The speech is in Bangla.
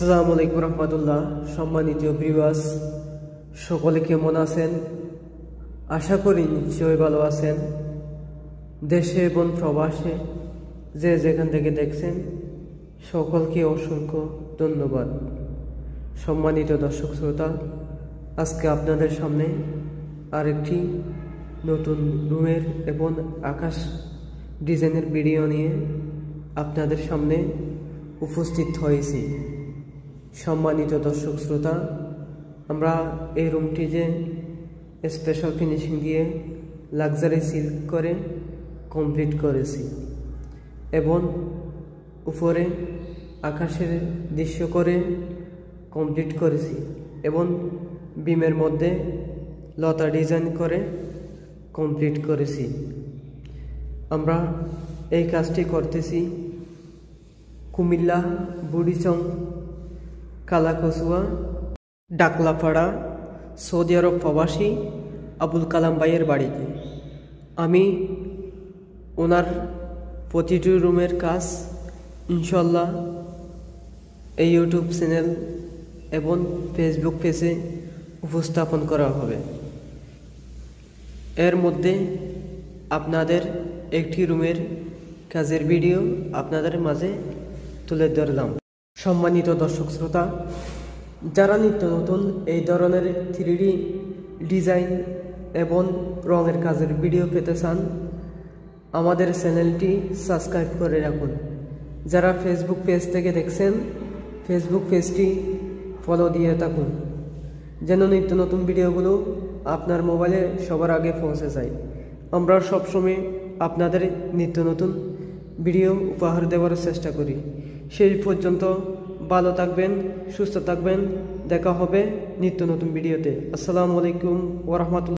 আসসালামু আলাইকুম রহমতুল্লাহ। সম্মানিত ভিউয়ার্স, সকলে কেমন আছেন? আশা করি নিশ্চয়ই ভালো আছেন। দেশে এবং প্রবাসে যে যেখান থেকে দেখছেন সকলকে অসংখ্য ধন্যবাদ। সম্মানিত দর্শক শ্রোতা, আজকে আপনাদের সামনে আরেকটি নতুন রুমের এবং আকাশ ডিজাইনের ভিডিও নিয়ে আপনাদের সামনে উপস্থিত হয়েছি। সম্মানিত দর্শক শ্রোতা, আমরা এই রুমটি যে স্পেশাল ফিনিশিং দিয়ে লাক্সারি সিল্ক করে কমপ্লিট করেছি এবং উপরে আকাশের দৃশ্য করে কমপ্লিট করেছি এবং বিমের মধ্যে লতা ডিজাইন করে কমপ্লিট করেছি। আমরা এই কাজটি করতেছি কুমিল্লা বুড়িচং কালাকসুয়া ডাকলাপাড়া সৌদি আরব প্রবাসী আবুল কালাম ভাইয়ের বাড়িতে। আমি ওনার প্রতিটি রুমের কাজ ইনশাল্লাহ এই ইউটিউব চ্যানেল এবং ফেসবুক পেজে উপস্থাপন করা হবে। এর মধ্যে আপনাদের একটি রুমের কাজের ভিডিও আপনাদের মাঝে তুলে ধরলাম। সম্মানিত দর্শক শ্রোতা, যারা নিত্য নতুন এই ধরনের 3D ডিজাইন এবং রঙের কাজের ভিডিও পেতে চান, আমাদের চ্যানেলটি সাবস্ক্রাইব করে রাখুন। যারা ফেসবুক পেজ থেকে দেখছেন, ফেসবুক পেজটি ফলো দিয়ে থাকুন, যেন নিত্য নতুন ভিডিওগুলো আপনার মোবাইলে সবার আগে পৌঁছে যায়। আমরা সবসময় আপনাদের নিত্য নতুন ভিডিও উপহার দেওয়ার চেষ্টা করি। সেই পর্যন্ত ভালো থাকবেন, সুস্থ থাকবেন। দেখা হবে নিত্য নতুন ভিডিওতে। আসসালামু আলাইকুম ওয়া রাহমাতুল্লাহ।